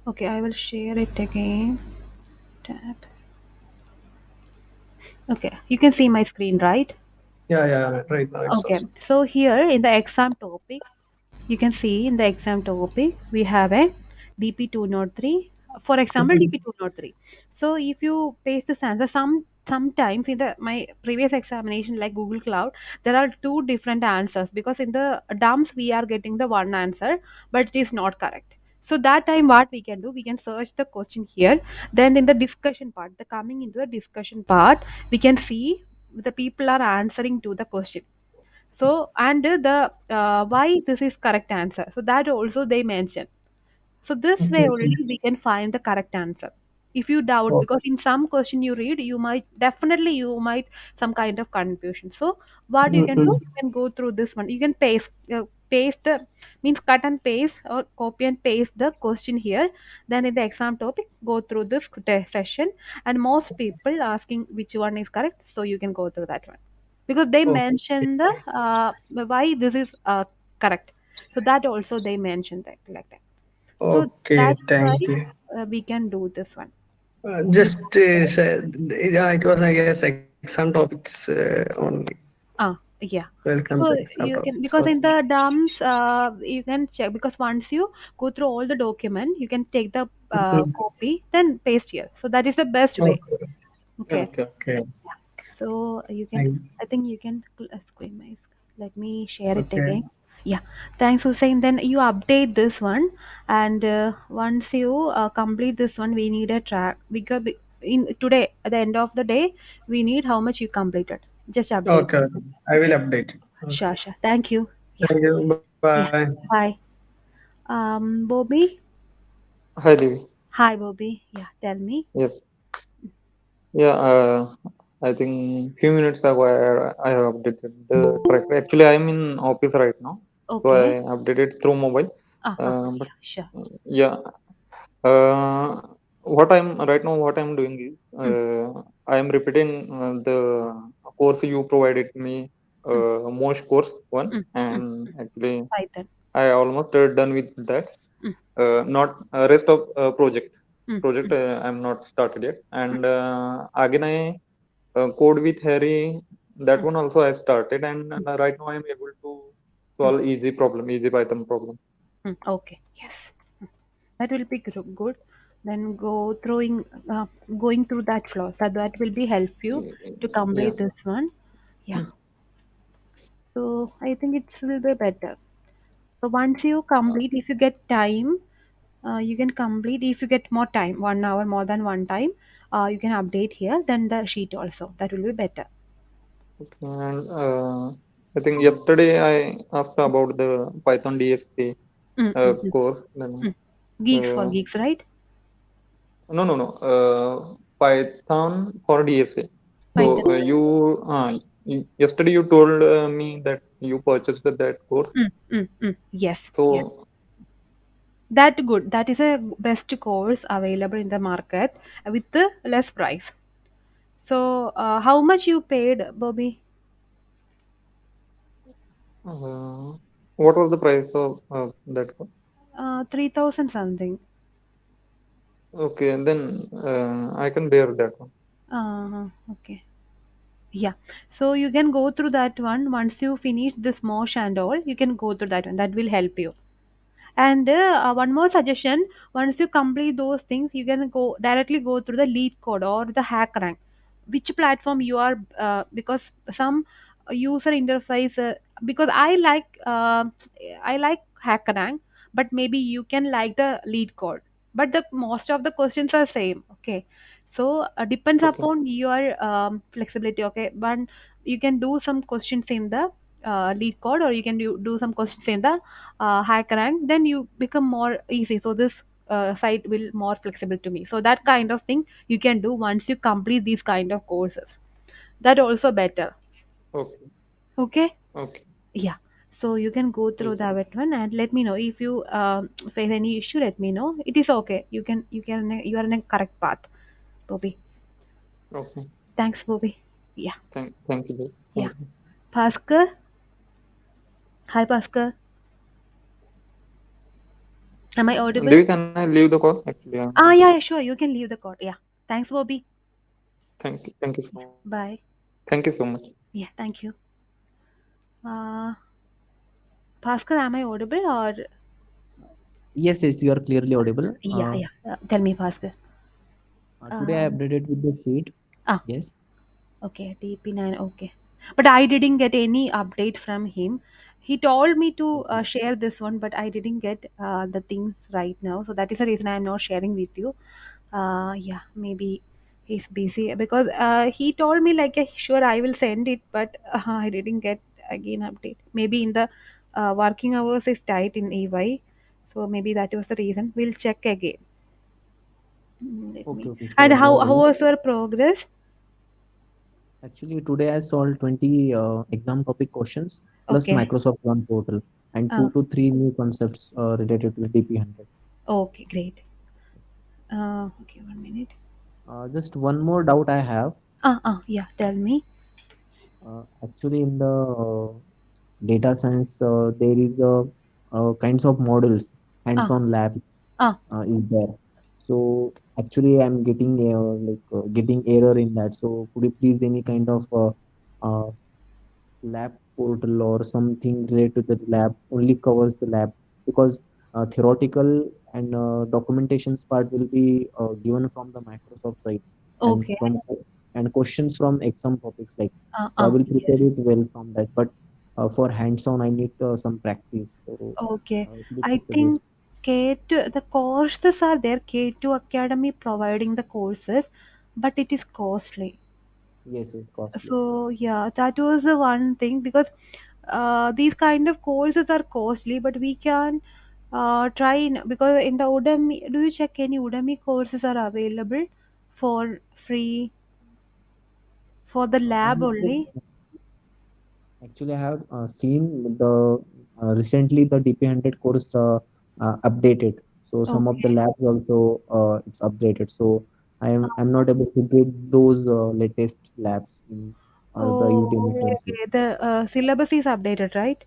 Okay, I will share it again. Tab. Okay, you can see my screen, right? Yeah, yeah, right now it's Okay, awesome. so here in the exam topic, you can see in the exam topic we have a DP203. For example, Mhm. DP203. So if you paste this answer, sometimes in the my previous examination like Google Cloud, there are two different answers because in the dumps we are getting the one answer, but it is not correct. So that time what we can do, we can search the question here. Then in the discussion part, the coming into the discussion part, we can see the people are answering to the question. So and the why this is correct answer, so that also they mention. So this way only Mhm. we can find the correct answer. If you doubt, Oh, because in some question you read, you might definitely you might some kind of confusion. So what you can do, mhm. you can go through this one. You can paste the means cut and paste or copy and paste the question here. Then in the exam topic, go through this session, and most people asking which one is correct. So you can go through that one because they Okay, mention the why this is correct. So that also they mention that like that. So okay, that's why thank you. we can do this one. Just yeah, it was I guess exam topics only. Yeah. Welcome to So exam you topics. can because Okay. in the dumps you can check because once you go through all the document, you can take the Mhm. copy then paste here. So that is the best way. Okay, Okay. okay, okay. Yeah. So you can. Thank, I think you can screen my. Let me share it okay, again. Yeah. Thanks, Hussein. Then you update this one, and once you complete this one, we need a track because in today at the end of the day, we need how much you completed. Just update. okay, okay. I will Okay. update it. Okay. Sure. Sure. Thank you. Yeah. Thank you. Bye. Yeah. Bye. Bobby. Hi, Devi. Hi, Bobby. Yeah. Tell me. Yes. Yeah, I think few minutes ago I have updated the track. Actually, I'm in office right now, so I Okay. updated through mobile. But Yeah. Sure. yeah, uh, what I'm right now, what I'm doing is Mm, I am repeating the course you provided me, mm, most course one, mm, mm, and mm. actually Python. I almost done with that. Mm, Not rest of mm, project mm, I'm not started yet, mm, and again I code with Harry, that mm, one also I started, and mm, right now I'm able to mm, solve easy Python problem. Okay. Yes. Mm. That will be good. Then go uh, going through that flow. That will be help you to Yeah. complete this one. Yeah. So I think it will be better. So once you complete, if you get time, you can complete. If you get more time, 1 hour more than one time, you can update here. Then the sheet also that will be better. And I think yesterday I asked about the Python DSA Mm, mm, mm, course. Then mm. Geeks for uh, geeks, right? no, Python for DSA. Python. So yesterday you told me that you purchased that course. Yes, yes. So That good. That is a best course available in the market with the less price. So, how much you paid, Bobby? uh, what was the price of that course? 3,000 something. Okay, and then I can bear that one. Okay. Yeah. So you can go through that one. Once you finish this mosh and all, you can go through that one. That will help you. And one more suggestion: once you complete those things, you can go directly go through the lead code or the hack rank. Which platform you are? Because some user interface. Because I like hack rank, but maybe you can like the lead code. But the most of the questions are same. Okay, so depends Okay, upon your flexibility. Okay, but you can do some questions in the lead code, or you can do some questions in the hack rank, then you become more easy. So this site will more flexible to me, so that kind of thing you can do once you complete these kind of courses. That also better. okay, Okay. okay. Yeah. So you can go through Yes. that one and let me know if you face any issue. Let me know. It is okay. You are in a correct path, Bobby. Okay. Thanks, Bobby. Yeah. Thank you. Yeah. Thank you. Bhaskar. Hi, Bhaskar. Am I audible? Devi, can I leave the call? Actually, Ah, yeah, yeah, sure. You can leave the code. Yeah. Thanks, Bobby. thank you so much. Bye. Thank you so much. Yeah, thank you. Uh, Bhaskar, am I audible or? Yes, yes, you are clearly audible. Yeah, yeah. Tell me, Bhaskar. Today I Um, updated with the sheet. ah, Yes. okay, DP9, okay. But I didn't get any update from him. He told me to Okay. share this one, but I didn't get the things right now. So that is the reason I am not sharing with you. Yeah, maybe he's busy because he told me like, sure, I will send it, but I didn't get again update. Maybe in the working hours is tight in EY. So maybe that was the reason. We'll check again. Let Okay, me. okay, And sure, no how worries. was your progress? Actually, today I solved 20 exam topic questions plus Okay. Microsoft One portal and Uh, 2 to 3 new concepts related to the DP100. okay, great. Okay, 1 minute. Just one more doubt I have. Yeah, tell me. Actually, in the data science, there is kinds of models, Ah, hands-on lab ah, is there. So actually, I'm getting getting error in that. So could you please any kind of lab portal or something related to the lab only covers the lab, because theoretical and documentations part will be given from the Microsoft side, and okay. and questions from exam topics like, so I will Yes. prepare it well from that, but for hands-on I need some practice. So Okay. could you I please suggest? think K2, the courses are there, K2 Academy providing the courses, but it is costly. Yes, it's costly. So yeah, that was the one thing because these kind of courses are costly, but we can try because in the Udemy, do you check any Udemy courses are available for free for the I lab have only? Actually, I have seen the recently the DP100 course updated. So some of the Okay. labs also it's updated. So I'm not able to get those latest labs in the Oh, Udemy okay, courses. okay. The syllabus is updated, right?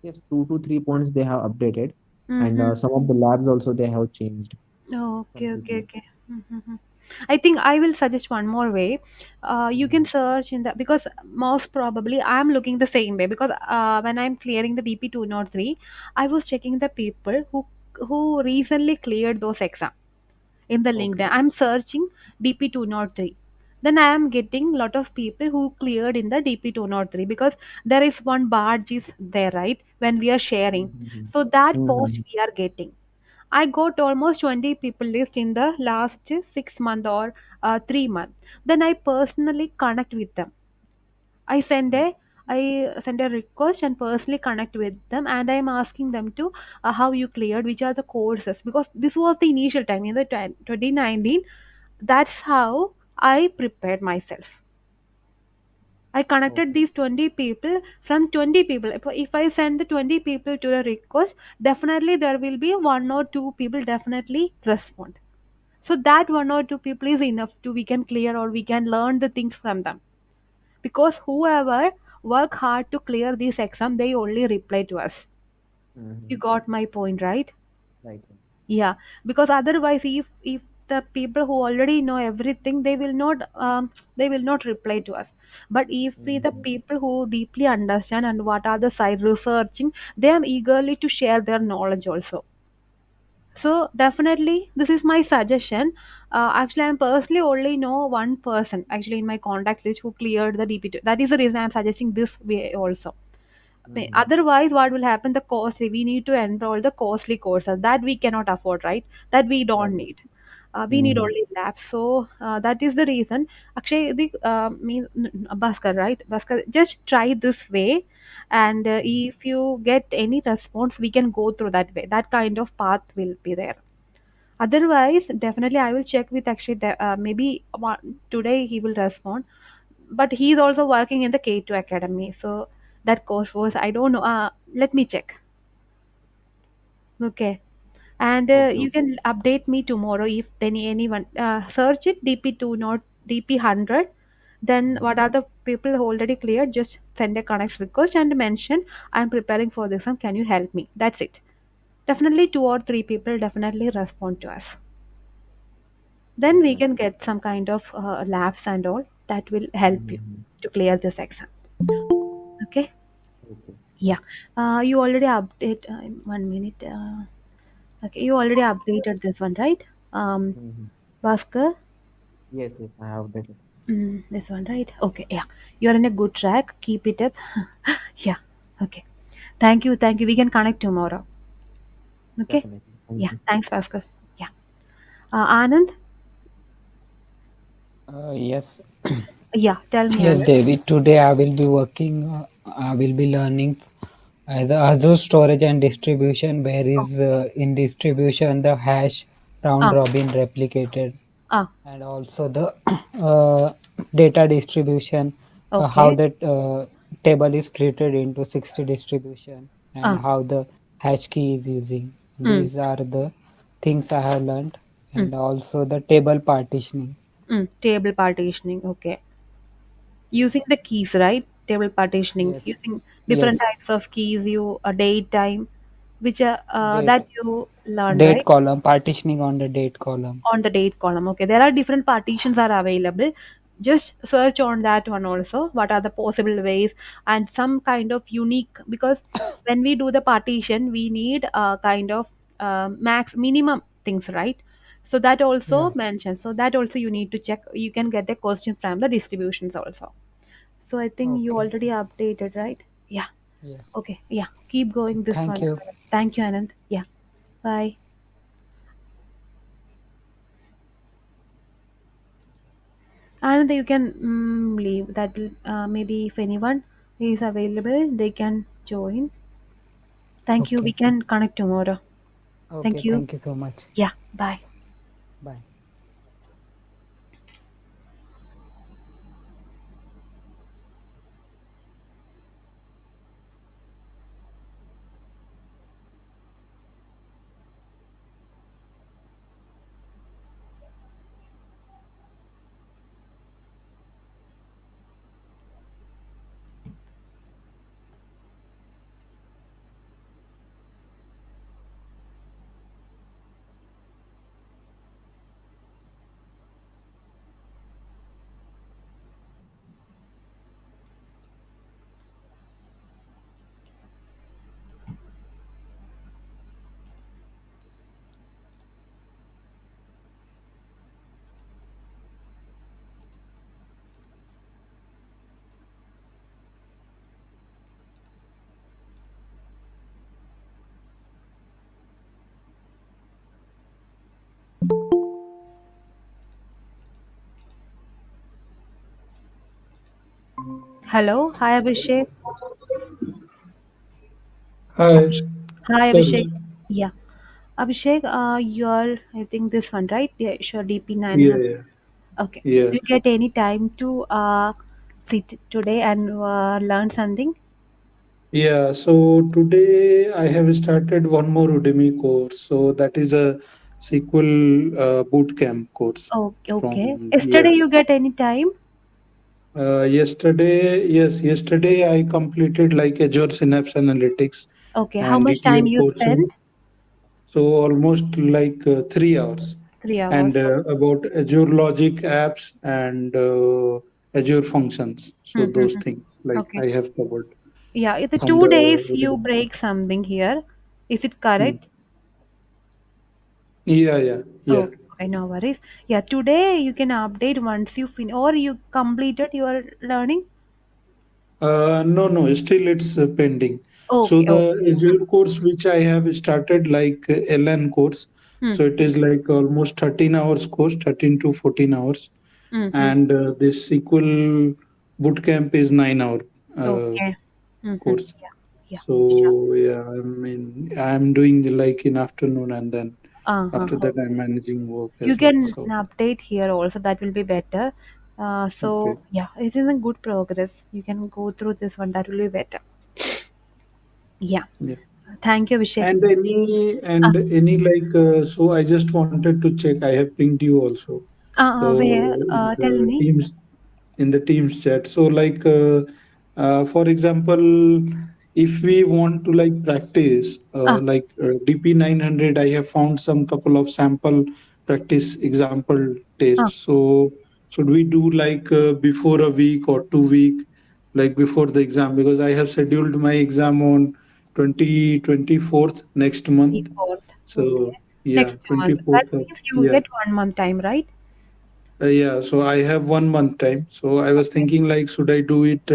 Yes, 2 to 3 points they have updated, and Mm-hmm. some of the labs also they have changed Oh, okay, okay, completely. okay. Mm-hmm. I think I will suggest one more way. You Mhm. can search in the because most probably I'm looking the same way because when I'm clearing the DP 203, I was checking the people who recently cleared those exams in the LinkedIn. Okay. I'm searching DP203. Then I am getting lot of people who cleared in the DP203 because there is one badge is there, right? When we are sharing. Mhm. So that post Mhm. we are getting. I got almost 20 people list in the last 6 month or 3 month. Then I personally connect with them. I send a I send a request and personally connect with them, and I'm asking them to how you cleared, which are the courses, because this was the initial time in the 2019. That's how I prepared myself. I connected Okay. these 20 people. From 20 people, if I send the 20 people to the request, definitely there will be one or two people definitely respond. So that one or two people is enough to we can clear or we can learn the things from them, because whoever work hard to clear this exam they only reply to us. You Mhm. got my point, right? Right. Right. Yeah, because otherwise if the people who already know everything they will not reply to us. But if we the Mhm. people who deeply understand and what are the side researching, they are eagerly to share their knowledge also. So definitely, this is my suggestion. Actually, I'm personally only know one person actually in my contact list who cleared the DP2. That is the reason I'm suggesting this way also. Mhm. Otherwise, what will happen? The costly. We need to enroll the costly courses that we cannot afford, right? That we Right. don't need. We need Mhm. only labs. So that is the reason. Actually, the Bhaskar, right? Bhaskar, just try this way, and Mhm. if you get any response, we can go through that way. That kind of path will be there. Otherwise, definitely I will check with actually maybe today he will respond. But he is also working in the K2 Academy. So that course was I don't know. Let me check. Okay. And Okay. you Okay. can update me tomorrow if anyone search it DP2 not DP100. Then Mhm. what are the people who already cleared? Just send a connect request and mention I'm preparing for this one. Can you help me? That's it. definitely 2 or 3 people definitely respond to us. Then we can Exactly. get some kind of labs and all that will help you Mhm. to clear this exam. Okay. Okay. Yeah. You already update 1 minute. Okay, you already updated this one, right? Mhm. Bhaskar. Yes, yes, I have done it. This one, right? Okay, yeah. You're in a good track. Keep it up. Yeah. Okay. Thank you. Thank you. We can connect tomorrow. Okay. Definitely. Thank Yeah. you. Thanks, Bhaskar. Yeah. Anand. Yes, Yeah. Tell me, yes, Anand. David. Today I will be working. I will be learning as a Azure storage and distribution. Where is in distribution the hash round Ah. robin replicated, Ah. and also the uh, data distribution. How Okay. that table is created into 60 distribution, and Ah. how the hash key is using. Mm. These are the things I have learned, Mm. and also the table partitioning. Table partitioning. Okay. Using the keys, right? Table partitioning. Yes, Using different yes. types of keys. You a date time, which Date that you learned, date right? column, partitioning on the date column. On the date column. Okay, there are different partitions are available. Just search on that one also. What are the possible ways and some kind of unique, because when we do the partition, we need a kind of max minimum things, right? So that also Yeah. mentioned. So that also you need to check. You can get the question from the distributions also. So I think you Okay. already updated, right? Yeah. Yes. Okay. Yeah. Keep Okay. going this Thank one. you. Thank you, Anand. Yeah. Bye. And you can leave that will maybe if anyone is available they can join. Thank you, we Okay. can connect tomorrow. Okay. Thank you. Thank you so much. Yeah, bye. Bye. Hello, hi Abhishek. Hi, Hi tell Abhishek. me. Yeah, Abhishek, you're I think this one, right? Yeah, sure, DP Yeah, 900. yeah, Okay, yeah. do you get any time to sit today and learn something? Yeah, so today I have started one more Udemy course. So that is a SQL boot camp course Okay, okay. from, Yesterday yeah. you get any time? Yesterday I completed like Azure Synapse Analytics Okay, how and much time ETL you spend? coaching. So almost like 3 hours. 3 hours. And about Azure Logic apps and Azure functions. So those Mm-hmm. things like Okay. I have covered Yeah, it's the from 2 days you the. break something here. Is it Hmm. correct? Yeah, yeah, yeah. Okay, okay, no worries. Yeah, today you can update once you or you completed your learning. No, no, still it's pending. So Okay, the okay. Azure course which I have started like LN course. Hmm. So it is like almost 13 hours course, 13 to 14 hours. Mm-hmm. And this SQL bootcamp is 9 hour Okay. Mm-hmm. course. Yeah, yeah, sure. So yeah, I mean I'm doing the like in afternoon and then Uh-huh. after that Okay. I'm managing work You as well. can So update here also. That will be better. okay. So yeah, it is in good progress. You can go through this one. That will be better. Yeah. Yeah. Thank you, Abhishek. Uh, And any like so I just wanted to check. I have pinged you also. So where? in Tell the me. Teams chat. So like for example, if we want to like practice Ah, DP 900, I have found some couple of sample practice example ah. tests. So should we do like before a week or 2 week, like before the exam? Because I have scheduled my exam on 2024th next month. 24th. Okay. So yeah, Next month. That 24th of, means you yeah. get 1 month time, right? Yeah, so I have 1 month time. So I was Okay. thinking like, should I do it?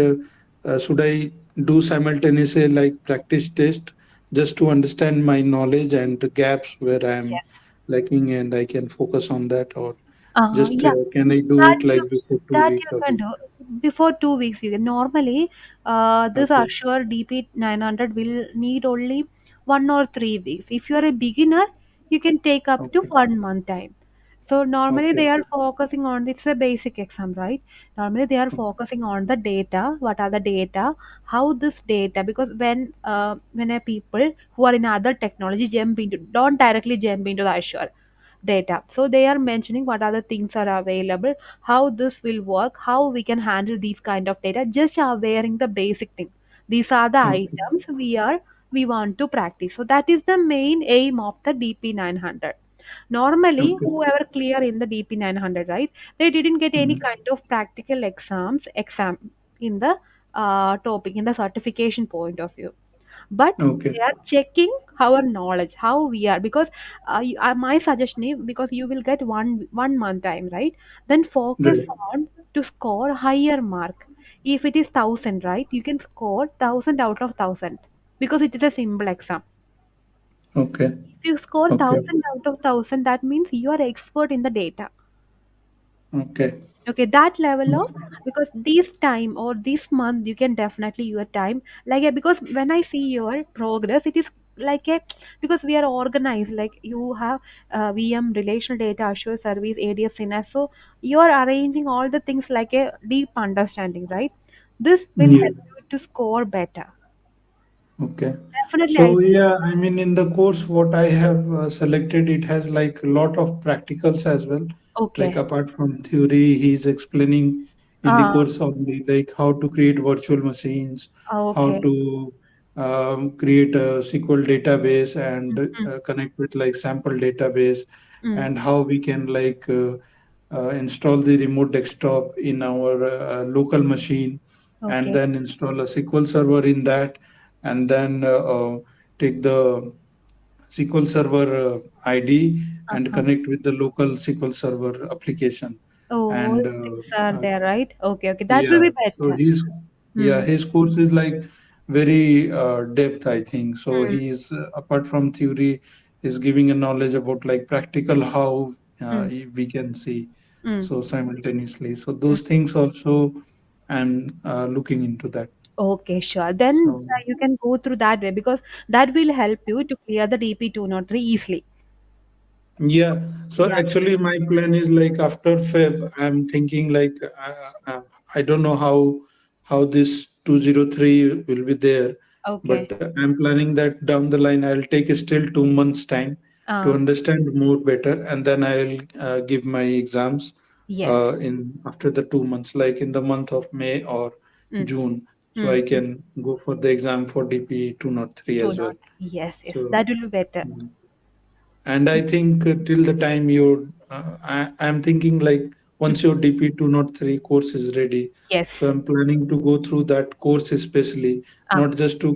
Should I do simultaneously like practice test just to understand my knowledge and the gaps where I'm Yes. lacking, and I can focus on that, or just Yeah. can I do That it you like before two that week you or can week? do before 2 weeks. You can normally this Okay, Assure DP 900 will need only 1 or 3 weeks. If you are a beginner, you can take up to okay, 1 month time. So normally okay, they are focusing on it's a basic exam, right? Normally they are focusing on the data. What are the data? How this data? Because when a people who are in other technology jump into don't directly jump into the Azure data. So they are mentioning what other things are available, how this will work, how we can handle these kind of data. Just are wearing the basic thing. These are the okay, items we want to practice. So that is the main aim of the DP 900. Normally, okay. whoever clear in the DP 900, right? They didn't get any Mhm. kind of practical exam in the topic in the certification point of view, but Okay, they are checking our knowledge how we are, because my suggestion is, because you will get one month time, right? Then focus great. on to score higher mark. If it is 1,000, right, you can score 1,000 out of 1,000, because it is a simple exam. Okay, If you score okay, 1,000 out of 1,000, that means you are expert in the data. okay. Okay, that level of, because this time or this month you can definitely your time like because when I see your progress, it is like a, because we are organized, like you have VM, relational data, Azure service, ADF, Synapse. So you are arranging all the things like a deep understanding, right? This will Yeah. help you to score better. Okay. Definitely, I So think. yeah, I mean, in the course, what I have selected, it has like a lot of practicals as well. Like Okay. apart from theory, he's explaining in the Ah, course only like how to create virtual machines, how okay. to create a SQL database and Mm, connect with like sample database, mm, and how we can like install the remote desktop in our local machine, and okay. then install a SQL server in that, and then take the SQL Server ID and Uh-huh. connect with the local SQL Server application. Oh, all And things are uh, there, right? Okay, okay. That will yeah, be so better. he's yeah, Hmm. his course is like very depth, I think. So Mm, he's apart from theory, is giving a knowledge about like practical how mm, we can see mm, so simultaneously. So mm. those things also I'm looking into that. Okay, sure. Then So you can go through that way, because that will help you to clear the DP 203 easily. yeah, so Yeah. actually my plan is like after Feb, I'm thinking like I don't know how this 203 will be there, Okay. but I'm planning that down the line I'll take still 2 months time to Uh, understand more better, and then I'll give my exams yes. in after the 2 months, like in the month of May or Mm, June, so mm, I mm. can go for the exam for DP 203 Two as well. not. Yes, yes. So. That will be better. mm. And I think till the time I'm thinking like Mm, once your DP 203 course is ready, so yes. I'm planning to go through that course especially, Ah. not just to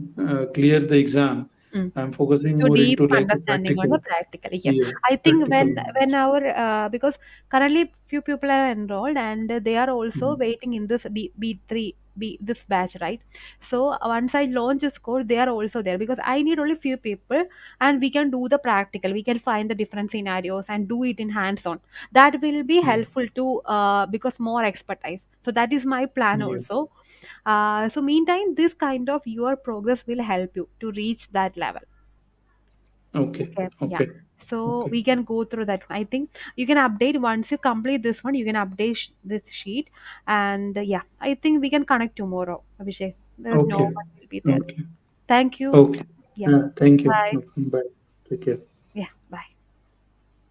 clear the exam. Mm. I'm focusing To more deep into like a understanding on practical, the practical, yes. yeah, I think practical when knowledge. our because currently few people are enrolled, and they are also Mhm. waiting in this B3 this batch, right? So once I launch this course, they are also there, because I need only few people, and we can do the practical, we can find the different scenarios and do it in hands on. That will be Yeah, helpful to because more expertise. So that is my plan yeah. also. So meantime, this kind of your progress will help you to reach that level. Okay, Okay, yeah. okay, So okay, we can go through that. I think you can update once you complete this one. You can update this sheet, and yeah, I think we can connect tomorrow, Abhishek. There's no okay, one will be there. okay, Thank you. okay. Yeah. Thank you. Bye. Okay, bye. Take care.